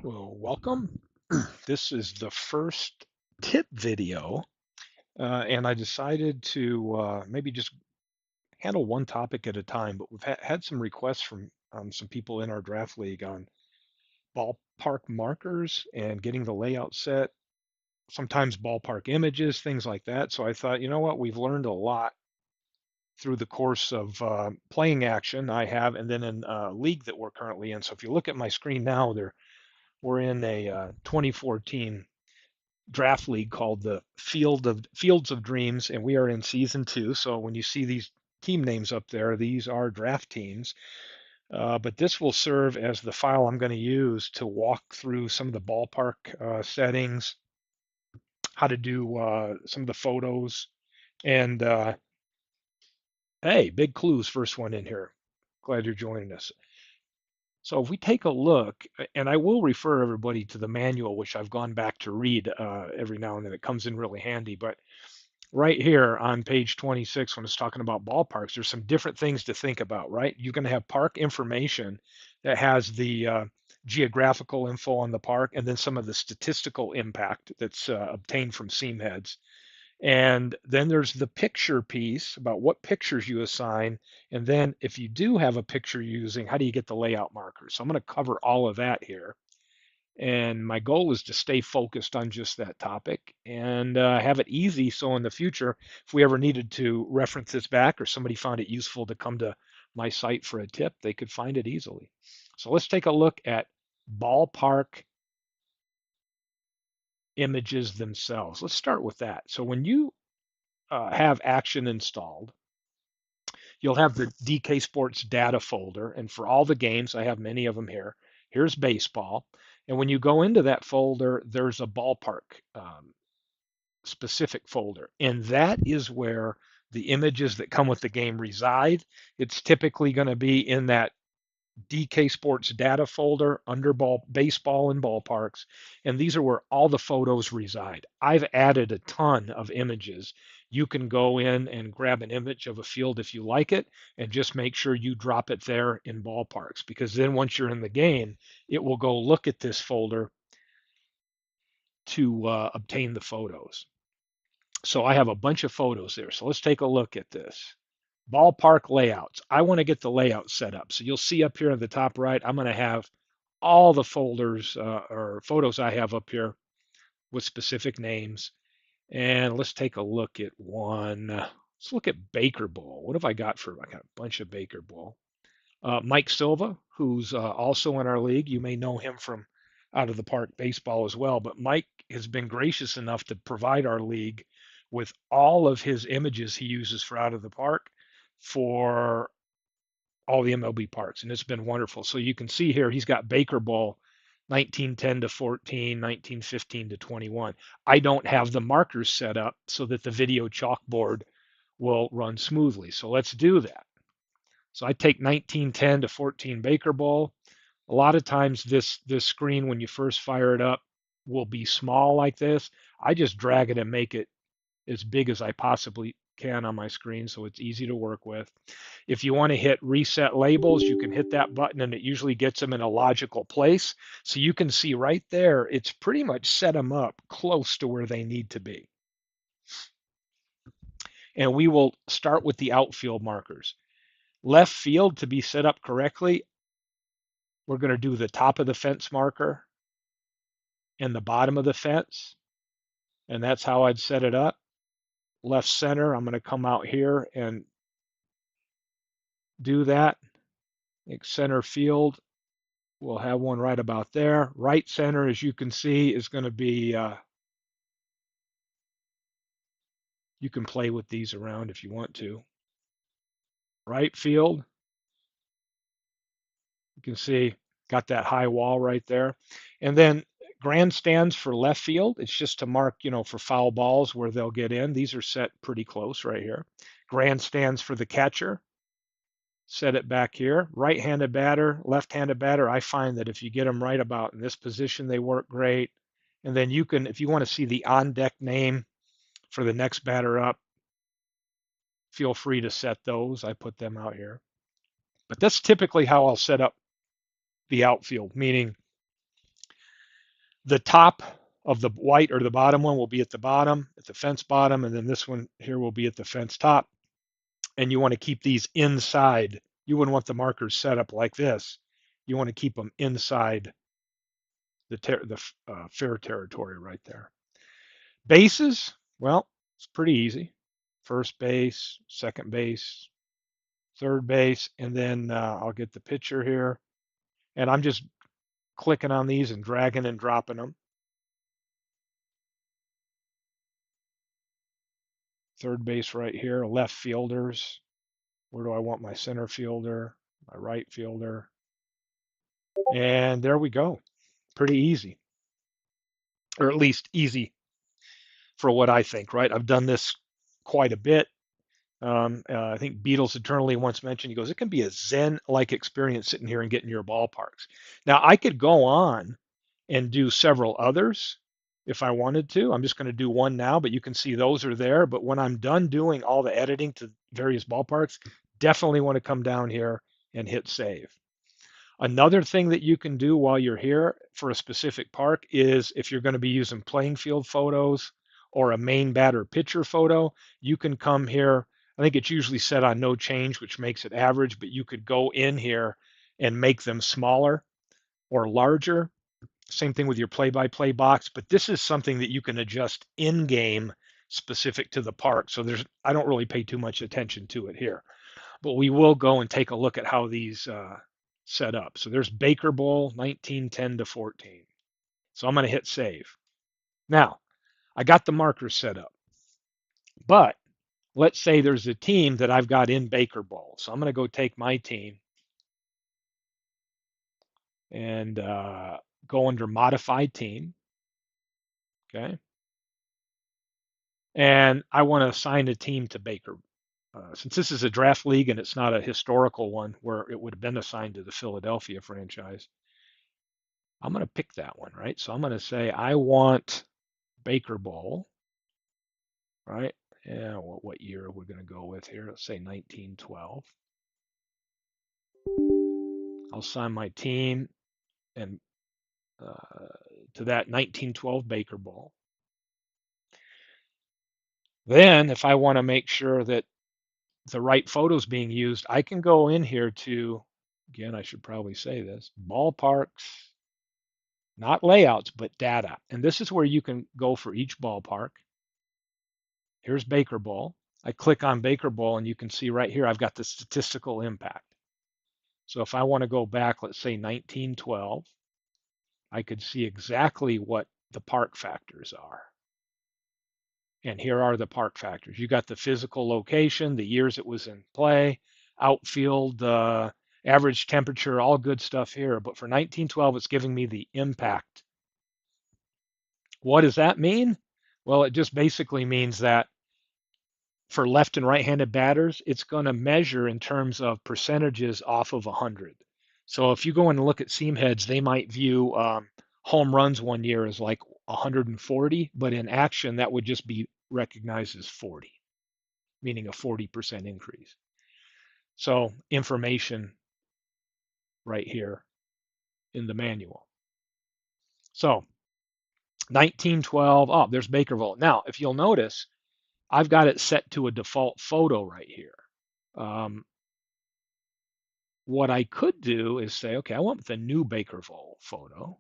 Well, welcome. This is the first tip video, and I decided to maybe just handle one topic at a time. But we've had some requests from some people in our draft league on ballpark markers and getting the layout set, sometimes ballpark images, things like that. So I thought, you know what, we've learned a lot through the course of playing action I have, and then in a league that we're currently in. So if you look at my screen now, we're in a 2014 draft league called the Fields of Dreams, and we are in season 2. So when you see these team names up there, these are draft teams. But this will serve as the file I'm going to use to walk through some of the ballpark settings, how to do some of the photos, and hey, big clues. First one in here. Glad you're joining us. So if we take a look, and I will refer everybody to the manual, which I've gone back to read every now and then. It comes in really handy. But right here on page 26, when it's talking about ballparks, there's some different things to think about, right? You're going to have park information that has the geographical info on the park and then some of the statistical impact that's obtained from seam heads. And then there's the picture piece about what pictures you assign. And then if you do have a picture you're using, how do you get the layout markers? So I'm going to cover all of that here. And my goal is to stay focused on just that topic and have it easy. So in the future, if we ever needed to reference this back or somebody found it useful to come to my site for a tip, they could find it easily. So let's take a look at ballpark images themselves. Let's start with that. So when you have action installed, you'll have the DK Sports data folder. And for all the games, I have many of them here. Here's baseball. And when you go into that folder, there's a ballpark specific folder. And that is where the images that come with the game reside. It's typically going to be in that DK Sports data folder under baseball and ballparks. And these are where all the photos reside. I've added a ton of images. You can go in and grab an image of a field if you like it, and just make sure you drop it there in ballparks, because then once you're in the game, it will go look at this folder to obtain the photos. So I have a bunch of photos there. So let's take a look at this. Ballpark layouts. I want to get the layout set up. So you'll see up here at the top right, I'm going to have all the folders or photos I have up here with specific names. And let's take a look at one. Let's look at Baker Bowl. What have I got for? I got a bunch of Baker Bowl. Mike Silva, who's also in our league. You may know him from Out of the Park Baseball as well. But Mike has been gracious enough to provide our league with all of his images he uses for Out of the Park for all the MLB parks, and it's been wonderful. So you can see here he's got Baker Bowl 1910 to 14, 1915 to 21. I don't have the markers set up so that the video chalkboard will run smoothly. So let's do that. So I take 1910 to 14 Baker Bowl. A lot of times this screen, when you first fire it up, will be small like this. I just drag it and make it as big as I possibly can on my screen, so it's easy to work with. If you want to hit reset labels, you can hit that button and it usually gets them in a logical place. So you can see right there, it's pretty much set them up close to where they need to be. And we will start with the outfield markers. Left field, to be set up correctly, we're going to do the top of the fence marker and the bottom of the fence. And that's how I'd set it up. Left center, I'm going to come out here and do that. Center field, we'll have one right about there. Right center, as you can see, is going to be, you can play with these around if you want to. Right field, you can see, got that high wall right there. And then grandstands for left field, it's just to mark, for foul balls where they'll get in. These are set pretty close right here. Grandstands for the catcher, set it back here. Right-handed batter, left-handed batter, I find that if you get them right about in this position, they work great. And then you can, if you want to see the on-deck name for the next batter up, feel free to set those. I put them out here. But that's typically how I'll set up the outfield, meaning The top of the white or the bottom one will be at the bottom, at the fence bottom, and then this one here will be at the fence top. And you want to keep these inside. You wouldn't want the markers set up like this. You want to keep them inside the fair territory right there. Bases, well, it's pretty easy. First base, second base, third base, and then I'll get the pitcher here. And I'm just clicking on these and dragging and dropping them. Third base right here, left fielders. Where do I want my center fielder, my right fielder? And there we go. Pretty easy, or at least easy for what I think, right? I've done this quite a bit. I think Beatles Eternally once mentioned, he goes, it can be a Zen-like experience sitting here and getting your ballparks. Now, I could go on and do several others if I wanted to. I'm just going to do one now, but you can see those are there. But when I'm done doing all the editing to various ballparks, definitely want to come down here and hit save. Another thing that you can do while you're here for a specific park is if you're going to be using playing field photos or a main batter pitcher photo, you can come here. I think it's usually set on no change, which makes it average, but you could go in here and make them smaller or larger. Same thing with your play-by-play box, but this is something that you can adjust in-game specific to the park. So I don't really pay too much attention to it here, but we will go and take a look at how these set up. So there's Baker Bowl 1910 to 14. So I'm going to hit save. Now, I got the markers set up, but let's say there's a team that I've got in Baker Bowl. So I'm going to go take my team and go under modified team. Okay. And I want to assign a team to Baker. Since this is a draft league and it's not a historical one where it would have been assigned to the Philadelphia franchise, I'm going to pick that one, right? So I'm going to say I want Baker Bowl, right? Yeah, what year we're going to go with here? Let's say 1912. I'll assign my team and to that 1912 Baker Bowl. Then, if I want to make sure that the right photo is being used, I can go in here to, again, I should probably say this, ballparks, not layouts, but data. And this is where you can go for each ballpark. Here's Baker Bowl. I click on Baker Bowl and you can see right here, I've got the statistical impact. So if I want to go back, let's say 1912, I could see exactly what the park factors are. And here are the park factors. You got the physical location, the years it was in play, outfield, average temperature, all good stuff here. But for 1912, it's giving me the impact. What does that mean? Well, it just basically means that for left and right-handed batters, it's going to measure in terms of percentages off of 100. So if you go in and look at seam heads, they might view home runs one year as like 140, but in action, that would just be recognized as 40, meaning a 40% increase. So information right here in the manual. So 1912, oh, there's Bakerville. Now, if you'll notice, I've got it set to a default photo right here. What I could do is say, okay, I want the new Bakerville photo.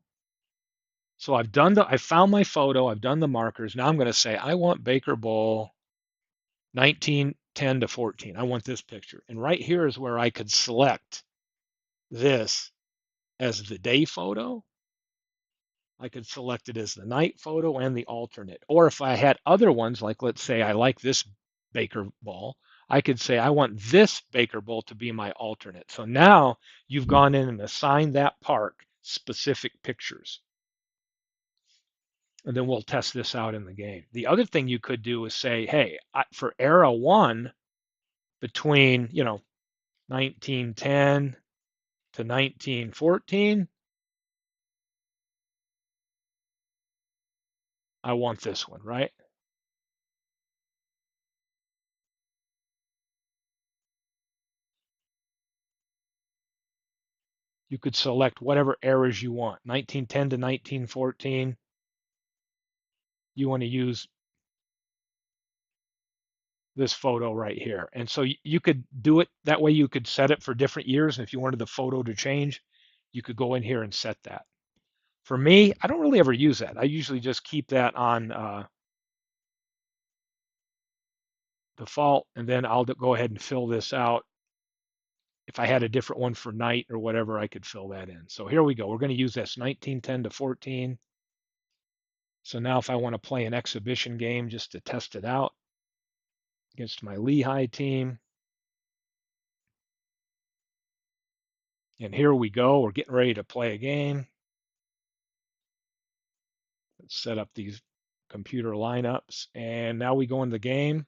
So I found my photo, I've done the markers. Now I'm going to say, I want Baker Bowl 1910 to 14. I want this picture. And right here is where I could select this as the day photo. I could select it as the night photo and the alternate. Or if I had other ones, like let's say I like this Baker Bowl, I could say I want this Baker Bowl to be my alternate. So now you've gone in and assigned that park specific pictures. And then we'll test this out in the game. The other thing you could do is say, hey, for era one, between 1910 to 1914, I want this one, right? You could select whatever eras you want, 1910 to 1914. You want to use this photo right here. And so you could do it that way. You could set it for different years. And if you wanted the photo to change, you could go in here and set that. For me, I don't really ever use that. I usually just keep that on default, and then I'll go ahead and fill this out. If I had a different one for night or whatever, I could fill that in. So here we go. We're going to use this 1910 to 14. So now if I want to play an exhibition game just to test it out against my Lehigh team, and here we go. We're getting ready to play a game. Let's set up these computer lineups, and now we go in the game.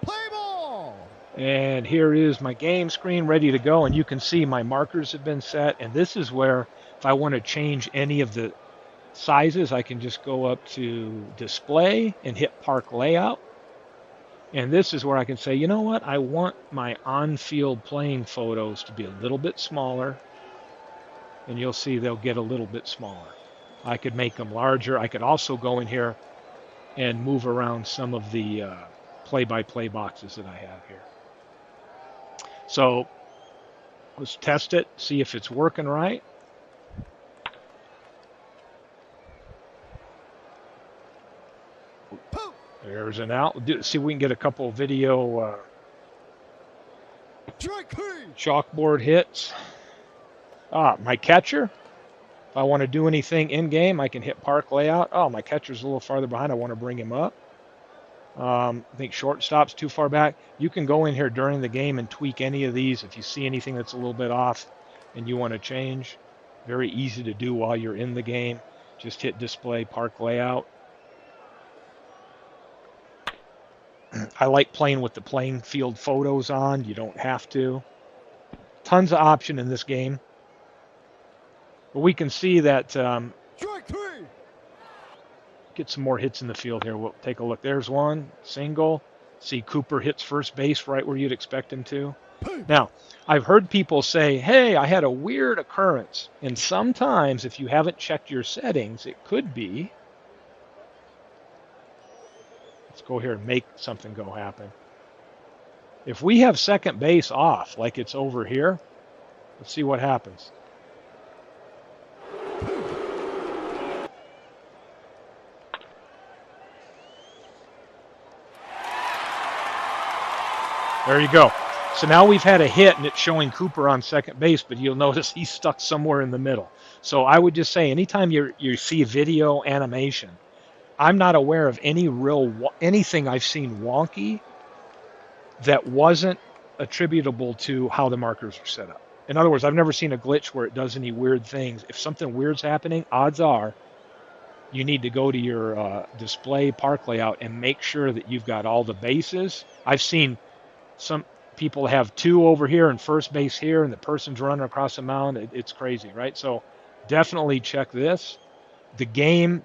Play ball! And here is my game screen ready to go, and you can see my markers have been set. And this is where, if I want to change any of the sizes, I can just go up to display and hit park layout. And this is where I can say, you know what, I want my on-field playing photos to be a little bit smaller, and you'll see they'll get a little bit smaller. I could make them larger. I could also go in here and move around some of the play-by-play boxes that I have here. So let's test it, see if it's working right. There's an out. See if we can get a couple video chalkboard hits. My catcher. If I want to do anything in game, I can hit park layout. Oh, my catcher's a little farther behind. I want to bring him up. I think shortstop's too far back. You can go in here during the game and tweak any of these. If you see anything that's a little bit off and you want to change, very easy to do while you're in the game. Just hit display park layout. I like playing with the playing field photos on. You don't have to. Tons of option in this game. But we can see that get some more hits in the field here. We'll take a look. There's one, single. See Cooper hits first base right where you'd expect him to. Now, I've heard people say, hey, I had a weird occurrence. And sometimes if you haven't checked your settings, it could be. Let's go here and make something go happen. If we have second base off, like it's over here, let's see what happens. There you go. So now we've had a hit, and it's showing Cooper on second base, but you'll notice he's stuck somewhere in the middle. So I would just say anytime you see video animation, I'm not aware of anything I've seen wonky that wasn't attributable to how the markers are set up. In other words, I've never seen a glitch where it does any weird things. If something weird's happening, odds are you need to go to your display park layout and make sure that you've got all the bases. I've seen some people have two over here and first base here, and the person's running across the mound. It's crazy, right? So definitely check this. The game,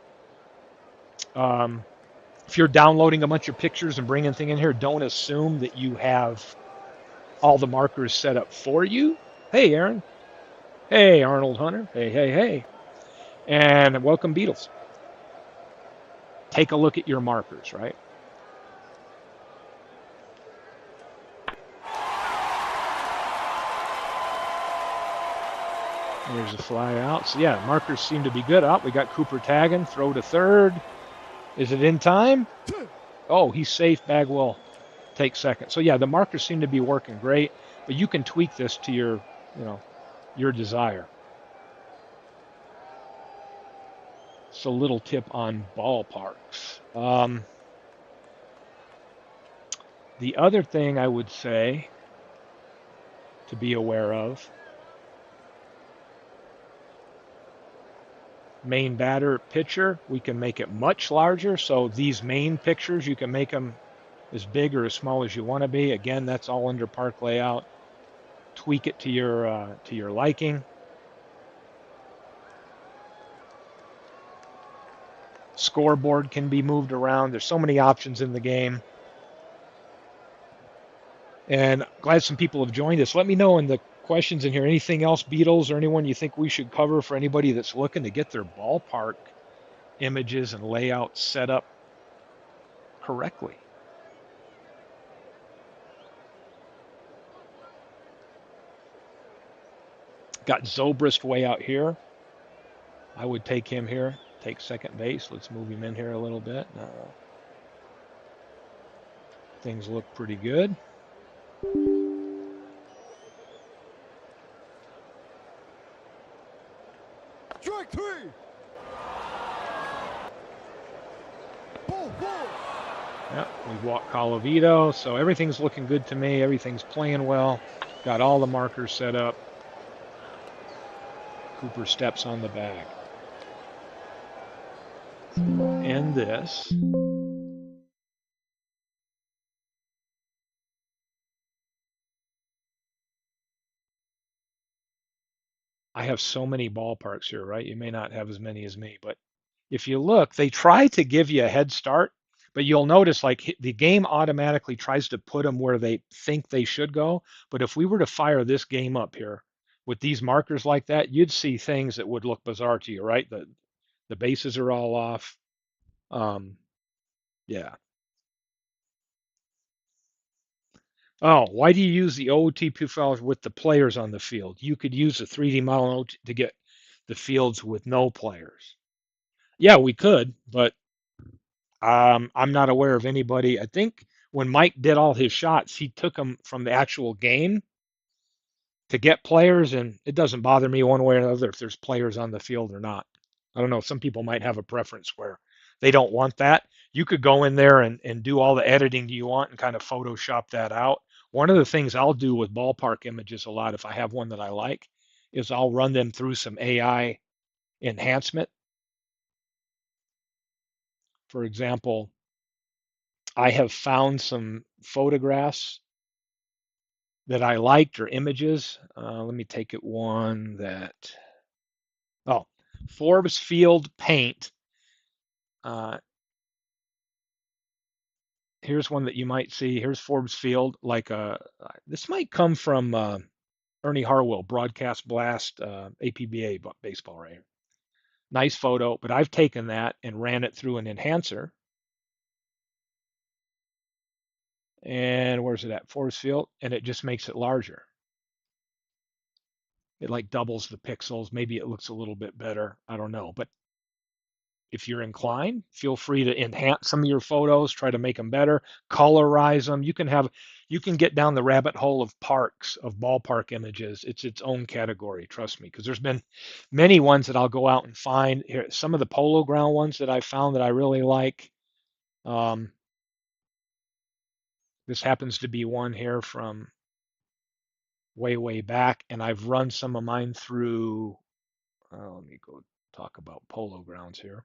if you're downloading a bunch of pictures and bringing things in here, don't assume that you have all the markers set up for you. Hey, Aaron. Hey, Arnold Hunter. Hey, hey, hey. And welcome, Beatles. Take a look at your markers, right? There's a fly out. So, yeah, markers seem to be good. Oh, we got Cooper tagging. Throw to third. Is it in time? Oh, he's safe. Bagwell takes second. So, yeah, the markers seem to be working great. But you can tweak this to your desire. It's a little tip on ballparks. The other thing I would say to be aware of, main batter pitcher, we can make it much larger. So these main pictures, you can make them as big or as small as you want to be. Again, that's all under park layout. Tweak it to your liking. Scoreboard can be moved around. There's so many options in the game. And glad some people have joined us. Let me know in the questions in here anything else, Beatles, or anyone you think we should cover for anybody that's looking to get their ballpark images and layouts set up correctly. Got Zobrist way out here. I would take him here. Take second base. Let's move him in here a little bit. Things look pretty good. Strike three. Ball four. Yeah, we walked Colavito, so everything's looking good to me. Everything's playing well. Got all the markers set up. Cooper steps on the bag. And this. I have so many ballparks here, right? You may not have as many as me, but if you look, they try to give you a head start, but you'll notice like the game automatically tries to put them where they think they should go. But if we were to fire this game up here with these markers like that, you'd see things that would look bizarre to you, right? The bases are all off. Yeah. Oh, why do you use the OOTP files with the players on the field? You could use a 3D model to get the fields with no players. Yeah, we could, but I'm not aware of anybody. I think when Mike did all his shots, he took them from the actual game to get players, and it doesn't bother me one way or another if there's players on the field or not. I don't know. Some people might have a preference where they don't want that. You could go in there and do all the editing you want and kind of Photoshop that out. One of the things I'll do with ballpark images a lot, if I have one that I like, is I'll run them through some AI enhancement. For example, I have found some photographs that I liked or images. Let me take it one that, oh, Forbes Field paint. Here's one that you might see. Here's Forbes Field. This might come from Ernie Harwell, Broadcast Blast, APBA baseball right here. Nice photo, but I've taken that and ran it through an enhancer. And where's it at? Forbes Field, and it just makes it larger. It like doubles the pixels. Maybe it looks a little bit better. I don't know. But if you're inclined, feel free to enhance some of your photos, try to make them better, colorize them. You can get down the rabbit hole of parks, of ballpark images. It's its own category, trust me, because there's been many ones that I'll go out and find. Here, some of the polo ground ones that I found that I really like. This happens to be one here from way back, and I've run some of mine through. Let me go talk about polo grounds here.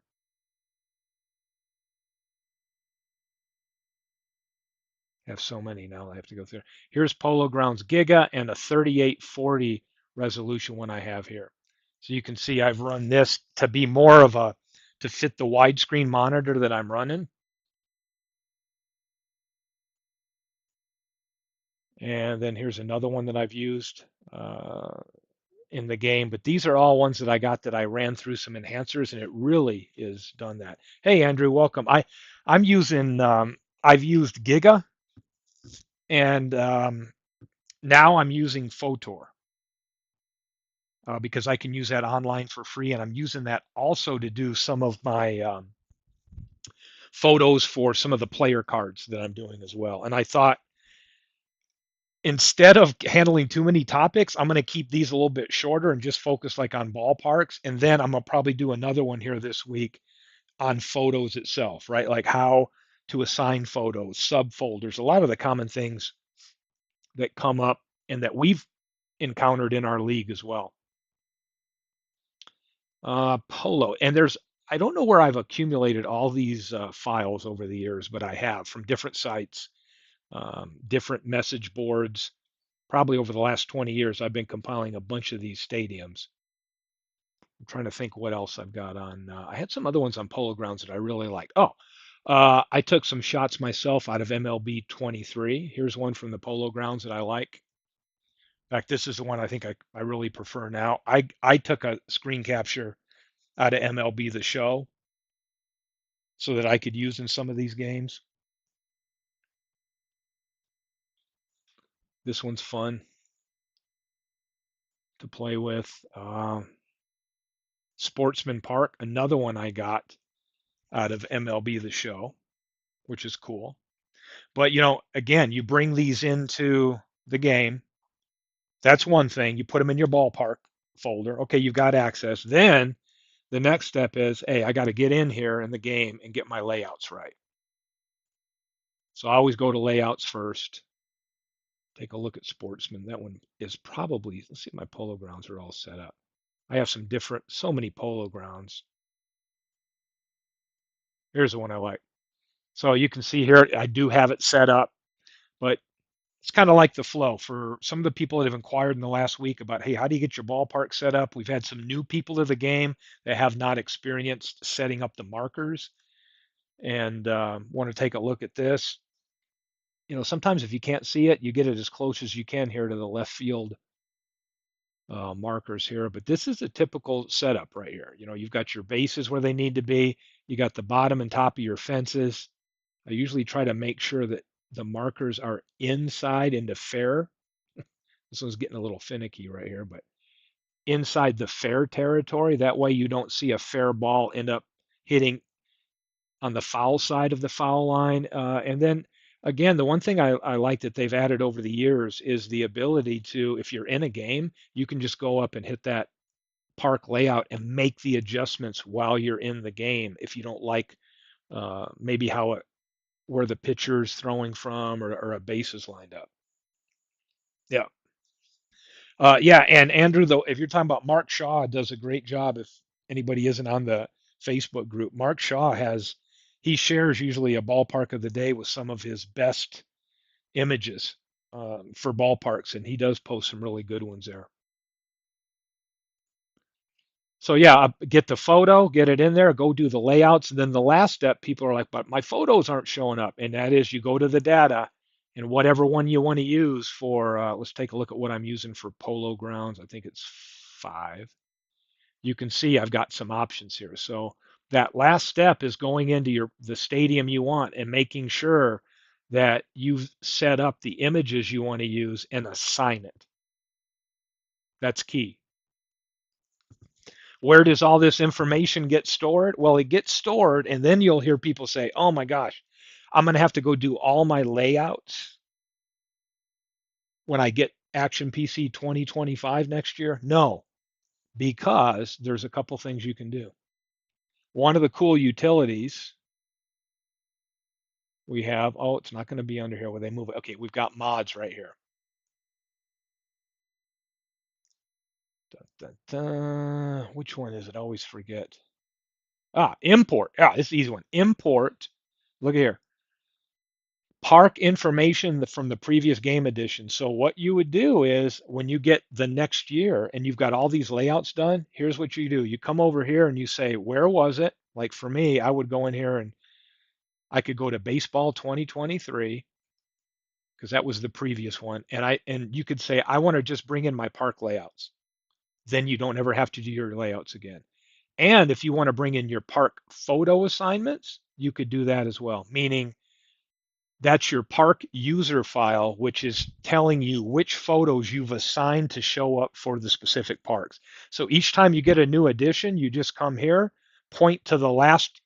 I have so many now I have to go through. Here's Polo Grounds Giga and a 3840 resolution one I have here. So you can see I've run this to be more of to fit the widescreen monitor that I'm running. And then here's another one that I've used in the game. But these are all ones that I got that I ran through some enhancers, and it really is done that. Hey, Andrew, welcome. I'm using, I've used Giga, and now I'm using Photor because I can use that online for free, and I'm using that also to do some of my photos for some of the player cards that I'm doing as well. And I thought instead of handling too many topics, I'm going to keep these a little bit shorter and just focus like on ballparks. And then I'm going to probably do another one here this week on photos itself, right? Like how to assign photos, subfolders, a lot of the common things that come up and that we've encountered in our league as well. Polo. And I don't know where I've accumulated all these files over the years, but I have from different sites, different message boards. Probably over the last 20 years, I've been compiling a bunch of these stadiums. I'm trying to think what else I've got on. I had some other ones on Polo Grounds that I really like. Oh, I took some shots myself out of MLB 23. Here's one from the Polo Grounds that I like. In fact, this is the one I think I really prefer now. I took a screen capture out of MLB The Show so that I could use in some of these games. This one's fun to play with. Sportsman Park, another one I got out of MLB The Show, which is cool. But again, you bring these into the game. That's one thing. You put them in your ballpark folder. Okay, you've got access. Then the next step is, hey, I got to get in here in the game and get my layouts right. So I always go to layouts first. Take a look at Sportsman. That one is probably, let's see if my Polo Grounds are all set up. I have so many Polo Grounds. Here's the one I like. So you can see here, I do have it set up, but it's kind of like the flow for some of the people that have inquired in the last week about, hey, how do you get your ballpark set up? We've had some new people to the game that have not experienced setting up the markers and want to take a look at this. Sometimes if you can't see it, you get it as close as you can here to the left field markers here. But this is a typical setup right here. You've got your bases where they need to be. You got the bottom and top of your fences. I usually try to make sure that the markers are inside into fair. This one's getting a little finicky right here, but inside the fair territory. That way you don't see a fair ball end up hitting on the foul side of the foul line. And then again, the one thing I like that they've added over the years is the ability to, if you're in a game, you can just go up and hit that park layout and make the adjustments while you're in the game if you don't like maybe where the pitcher's throwing from or a base is lined up. Yeah. Yeah, and Andrew, though, if you're talking about Mark Shaw, does a great job. If anybody isn't on the Facebook group, Mark Shaw he shares usually a ballpark of the day with some of his best images for ballparks, and he does post some really good ones there. So yeah, get the photo, get it in there, go do the layouts, and then the last step, people are like, but my photos aren't showing up, and that is you go to the data and whatever one you want to use for. Let's take a look at what I'm using for Polo Grounds. I think it's 5. You can see I've got some options here. So that last step is going into the stadium you want and making sure that you've set up the images you want to use and assign it. That's key. Where does all this information get stored? Well, it gets stored, and then you'll hear people say, oh my gosh, I'm going to have to go do all my layouts when I get Action PC 2025 next year. No, because there's a couple things you can do. One of the cool utilities we have, oh, it's not going to be under here where they move it. Okay, we've got mods right here. Dun, dun, dun. Which one is it? I always forget. Import. This is the easy one. Import. Look here. Park information from the previous game edition. So what you would do is when you get the next year and you've got all these layouts done, here's what you do. You come over here and you say, where was it? Like for me, I would go in here and I could go to baseball 2023 because that was the previous one. And you could say, I want to just bring in my park layouts. Then you don't ever have to do your layouts again. And if you want to bring in your park photo assignments, you could do that as well, meaning that's your park user file, which is telling you which photos you've assigned to show up for the specific parks. So each time you get a new edition, you just come here, point to the last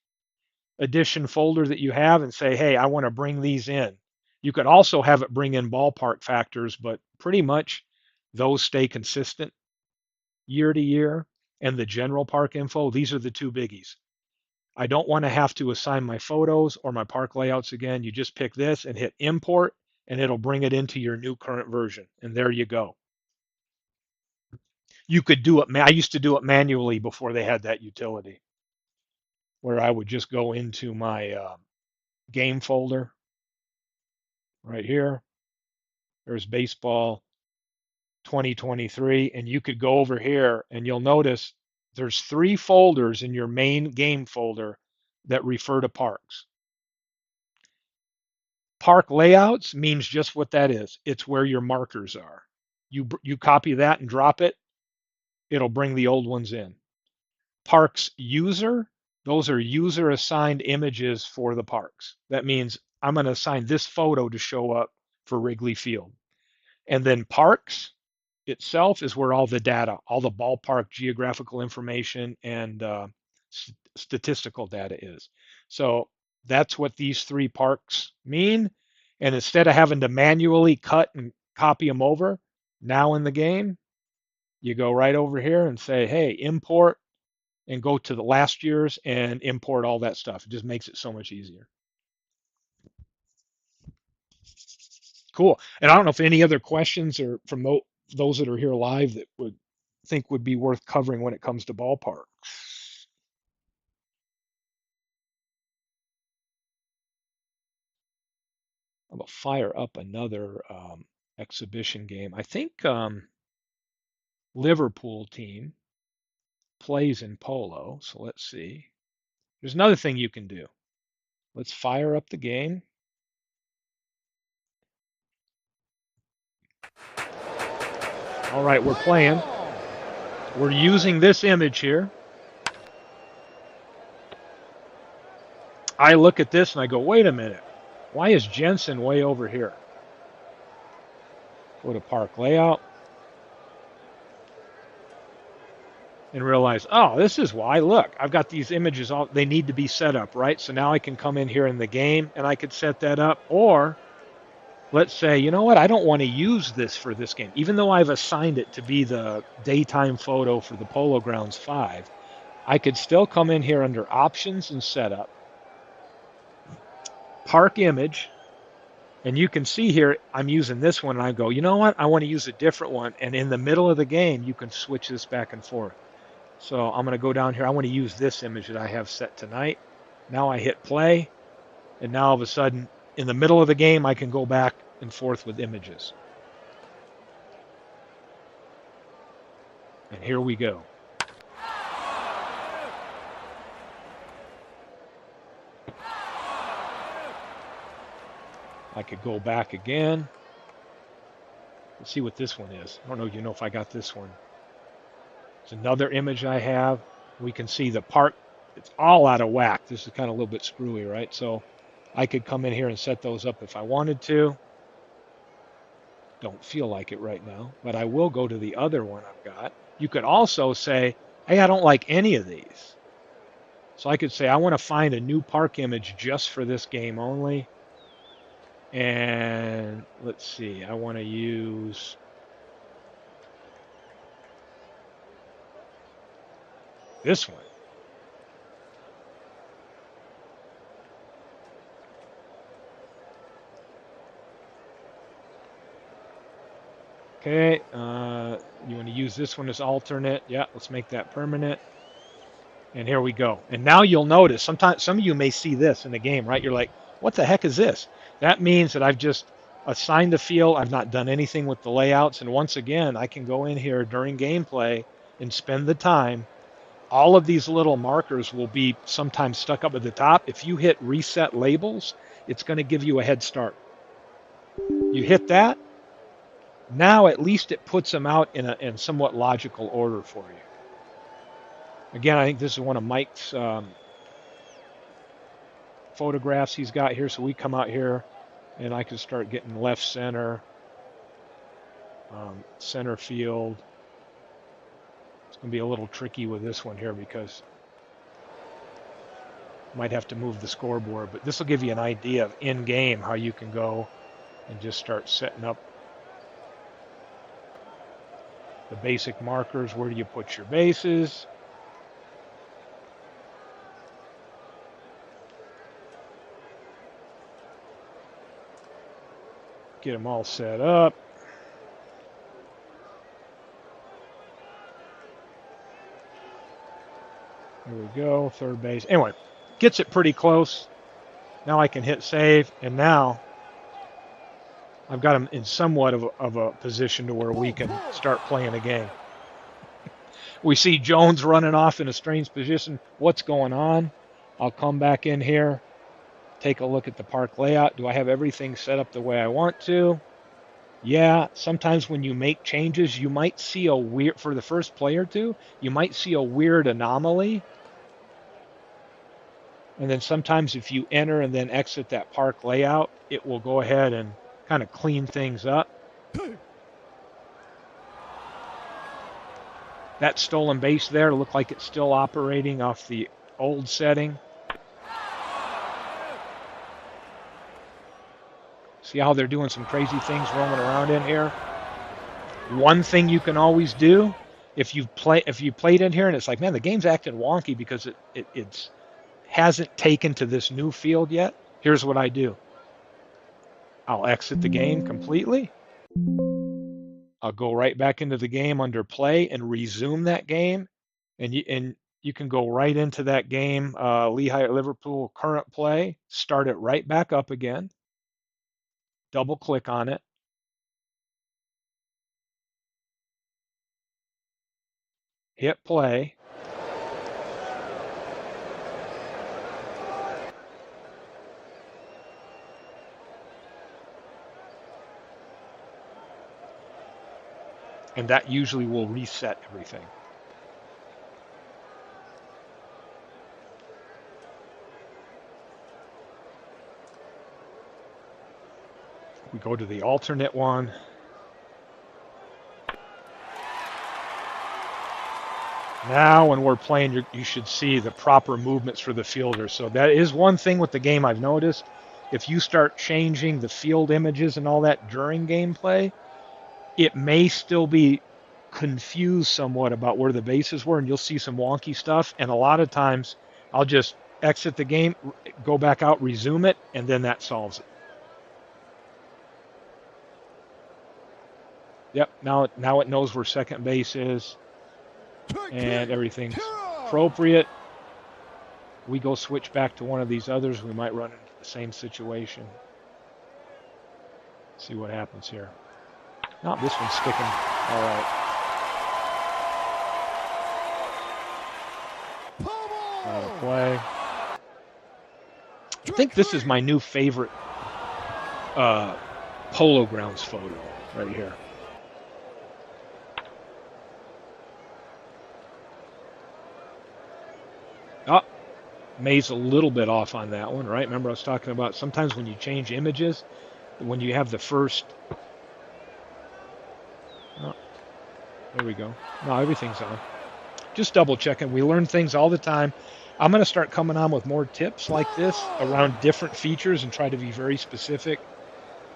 edition folder that you have and say, hey, I want to bring these in. You could also have it bring in ballpark factors, but pretty much those stay consistent year to year. And the general park info, these are the two biggies. I don't want to have to assign my photos or my park layouts again. You just pick this and hit import, and it'll bring it into your new current version. And there you go. You could do it. I used to do it manually before they had that utility, where I would just go into my game folder right here. There's baseball 2023, and you could go over here and you'll notice There's 3 folders in your main game folder that refer to parks. Park layouts means just what that is. It's where your markers are. You copy that and drop it, it'll bring the old ones in. Parks user, those are user assigned images for the parks. That means I'm going to assign this photo to show up for Wrigley Field. And then parks itself is where all the data, all the ballpark geographical information and statistical data is. So that's what these 3 parks mean. And instead of having to manually cut and copy them over, now in the game, you go right over here and say, hey, import, and go to the last year's and import all that stuff. It just makes it so much easier. Cool. And I don't know if any other questions or from those that are here live that would think would be worth covering when it comes to ballpark. I'm gonna fire up another exhibition game. I think Liverpool team plays in polo. So let's see. There's another thing you can do. Let's fire up the game. All right, we're playing. We're using this image here. I look at this and I go, wait a minute. Why is Jensen way over here? Go to park layout. And realize, oh, this is why. Look, I've got these images, all they need to be set up, right? So now I can come in here in the game and I could set that up. Or let's say, you know what, I don't want to use this for this game. Even though I've assigned it to be the daytime photo for the Polo Grounds 5, I could still come in here under options and setup, park image, and you can see here I'm using this one and I go, you know what, I want to use a different one. And in the middle of the game, you can switch this back and forth. So I'm going to go down here. I want to use this image that I have set tonight. Now I hit play, and now all of a sudden, in the middle of the game, I can go back and forth with images. And here we go. I could go back again. Let's see what this one is. I don't know, if I got this one. It's another image I have. We can see the park. It's all out of whack. This is kind of a little bit screwy, right? So I could come in here and set those up if I wanted to. Don't feel like it right now, but I will go to the other one I've got. You could also say, hey, I don't like any of these. So I could say, I want to find a new park image just for this game only. And let's see, I want to use this one. Okay, you want to use this one as alternate? Yeah, let's make that permanent. And here we go. And now you'll notice, sometimes some of you may see this in the game, right? You're like, what the heck is this? That means that I've just assigned the field. I've not done anything with the layouts. And once again, I can go in here during gameplay and spend the time. All of these little markers will be sometimes stuck up at the top. If you hit reset labels, it's going to give you a head start. You hit that. Now at least it puts them out in somewhat logical order for you. Again, I think this is one of Mike's photographs he's got here. So we come out here and I can start getting left center, center field. It's going to be a little tricky with this one here because might have to move the scoreboard, but this will give you an idea of in game how you can go and just start setting up the basic markers. Where do you put your bases? Get them all set up. Here we go, third base. Anyway, gets it pretty close. Now I can hit save, and now I've got them in somewhat of a position to where we can start playing a game. We see Jones running off in a strange position. What's going on? I'll come back in here, take a look at the park layout. Do I have everything set up the way I want to? Yeah, sometimes when you make changes, you might see a weird, for the first play or two, you might see a weird anomaly. And then sometimes if you enter and then exit that park layout, it will go ahead and kind of clean things up. That stolen base there looked like it's still operating off the old setting. See how they're doing some crazy things roaming around in here? One thing you can always do, if you played in here and it's like, man, the game's acting wonky because it hasn't taken to this new field yet. Here's what I do. I'll exit the game completely. I'll go right back into the game under play and resume that game, and you can go right into that game, Lehigh at Liverpool current play, start it right back up again, double click on it, hit play, and that usually will reset everything. We go to the alternate one. Now when we're playing, you should see the proper movements for the fielder. So that is one thing with the game I've noticed. If you start changing the field images and all that during gameplay, it may still be confused somewhat about where the bases were, and you'll see some wonky stuff. And a lot of times I'll just exit the game, go back out, resume it, and then that solves it. Yep, now it knows where second base is and everything's appropriate. We go switch back to one of these others, we might run into the same situation. See what happens here. No, this one's sticking. All right. Out of play. I think this is my new favorite Polo Grounds photo right here. Oh, May's a little bit off on that one, right? Remember I was talking about sometimes when you change images, when you have the first... Oh, there we go. No, everything's on. Just double checking. We learn things all the time. I'm going to start coming on with more tips like this around different features and try to be very specific.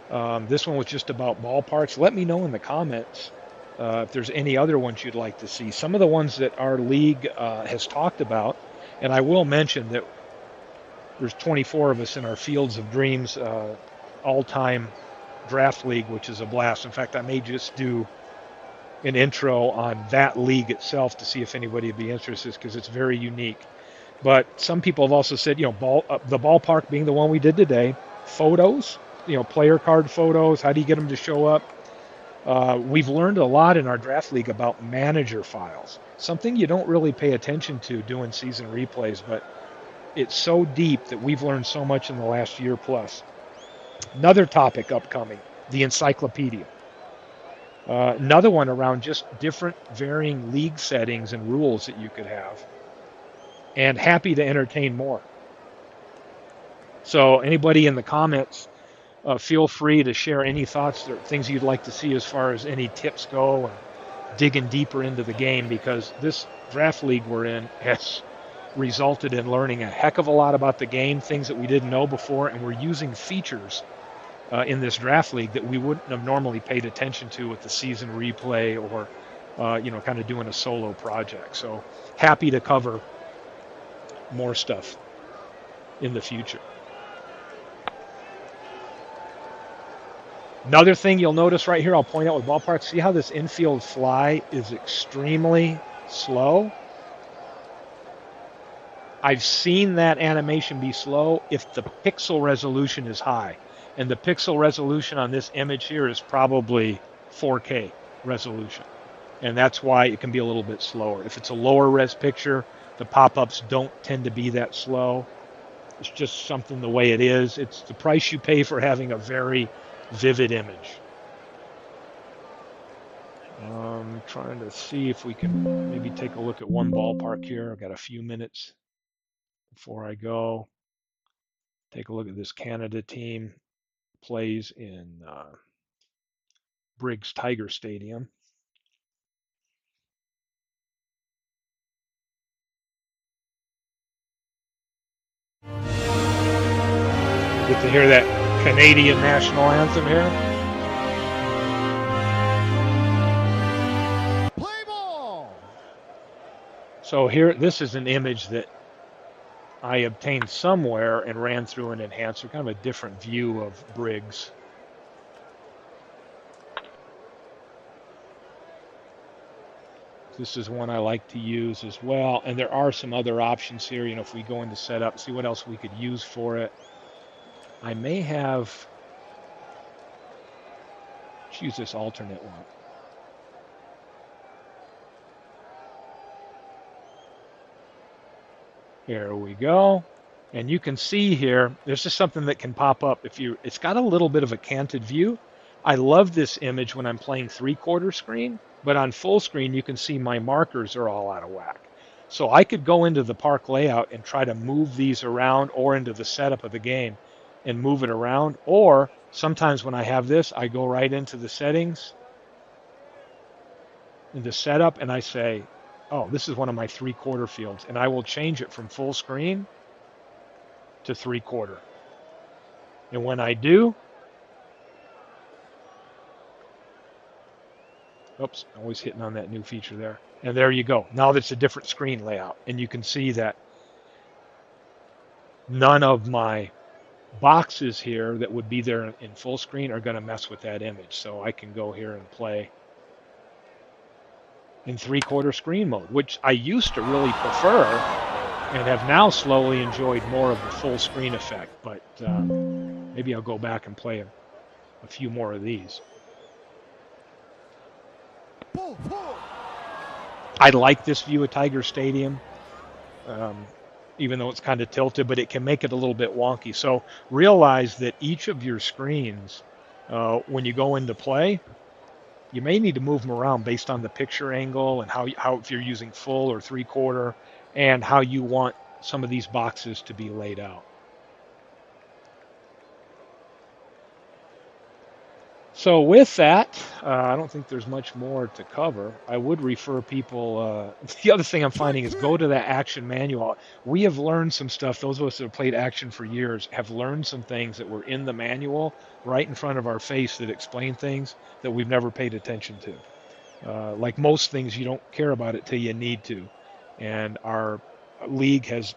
This one was just about ballparks. Let me know in the comments if there's any other ones you'd like to see. Some of the ones that our league has talked about, and I will mention that there's 24 of us in our Fields of Dreams all-time draft league, which is a blast. In fact, I may just do an intro on that league itself to see if anybody would be interested, because it's very unique. But some people have also said, the ballpark being the one we did today, photos, player card photos, how do you get them to show up? We've learned a lot in our draft league about manager files, something you don't really pay attention to doing season replays, but it's so deep that we've learned so much in the last year plus. Another topic upcoming, the encyclopedia. Another one around just different varying league settings and rules that you could have. And happy to entertain more. So anybody in the comments, feel free to share any thoughts or things you'd like to see as far as any tips go and digging deeper into the game, because this draft league we're in has resulted in learning a heck of a lot about the game, things that we didn't know before, and we're using features in this draft league that we wouldn't have normally paid attention to with the season replay or, kind of doing a solo project. So happy to cover more stuff in the future. Another thing you'll notice right here, I'll point out with ballparks, see how this infield fly is extremely slow? I've seen that animation be slow if the pixel resolution is high. And the pixel resolution on this image here is probably 4K resolution. and that's why it can be a little bit slower. If it's a lower res picture, the pop-ups don't tend to be that slow. It's just something the way it is. It's the price you pay for having a very vivid image. Trying to see if we can maybe take a look at one ballpark here. I've got a few minutes before I go. Take a look at this Canada team. Plays in Briggs Tiger Stadium. Get to hear that Canadian national anthem here. Play ball. So here, this is an image that I obtained somewhere and ran through an enhancer, kind of a different view of Briggs. This is one I like to use as well. And there are some other options here. You know, if we go into setup, see what else we could use for it. I may have, let's use this alternate one. Here we go. And you can see here, there's just something that can pop up if you, it's got a little bit of a canted view. I love this image when I'm playing 3/4 screen, but on full screen, you can see my markers are all out of whack. So I could go into the park layout and try to move these around or into the setup of the game and move it around. Or sometimes when I have this, I go right into the settings, into setup, and I say, oh, this is one of my 3/4 fields, and I will change it from full screen to 3/4. And when I do, oops, always hitting on that new feature there. And there you go. Now that's a different screen layout. And you can see that none of my boxes here that would be there in full screen are going to mess with that image. So I can go here and play in 3/4 screen mode, which I used to really prefer and have now slowly enjoyed more of the full screen effect. But maybe I'll go back and play a few more of these. Ball four. I like this view of Tiger Stadium, um, even though it's kind of tilted, but it can make it a little bit wonky. So realize that each of your screens, when you go into play, you may need to move them around based on the picture angle and how if you're using full or 3/4, and how you want some of these boxes to be laid out. So with that, I don't think there's much more to cover. I would refer people. The other thing I'm Strike finding is go three. to that action manual. We have learned some stuff. Those of us that have played action for years have learned some things that were in the manual right in front of our face that explain things that we've never paid attention to. Like most things, you don't care about it till you need to. And our league has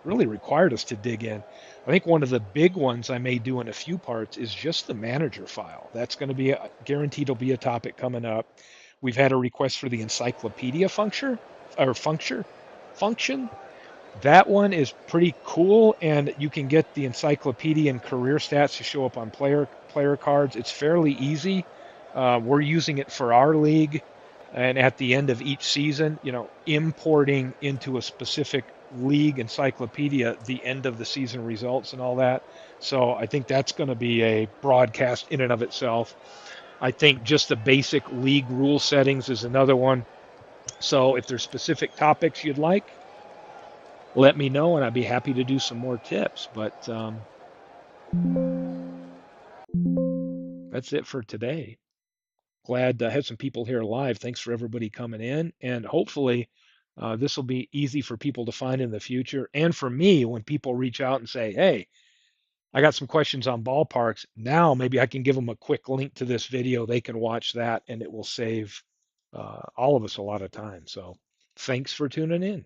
really required us to dig in. I think one of the big ones I may do in a few parts is just the manager file. That's going to be guaranteed to be a topic coming up. We've had a request for the encyclopedia function. That one is pretty cool, and you can get the encyclopedia and career stats to show up on player cards. It's fairly easy. We're using it for our league, and at the end of each season, you know, importing into a specific league encyclopedia the end of the season results and all that. So I think that's going to be a broadcast in and of itself. I think just the basic league rule settings is another one. So if there's specific topics you'd like, let me know, and I'd be happy to do some more tips. But that's it for today. Glad to have some people here live. Thanks for everybody coming in, and hopefully this will be easy for people to find in the future. And for me, when people reach out and say, "Hey, I got some questions on ballparks," now maybe I can give them a quick link to this video. They can watch that, and it will save all of us a lot of time. So thanks for tuning in.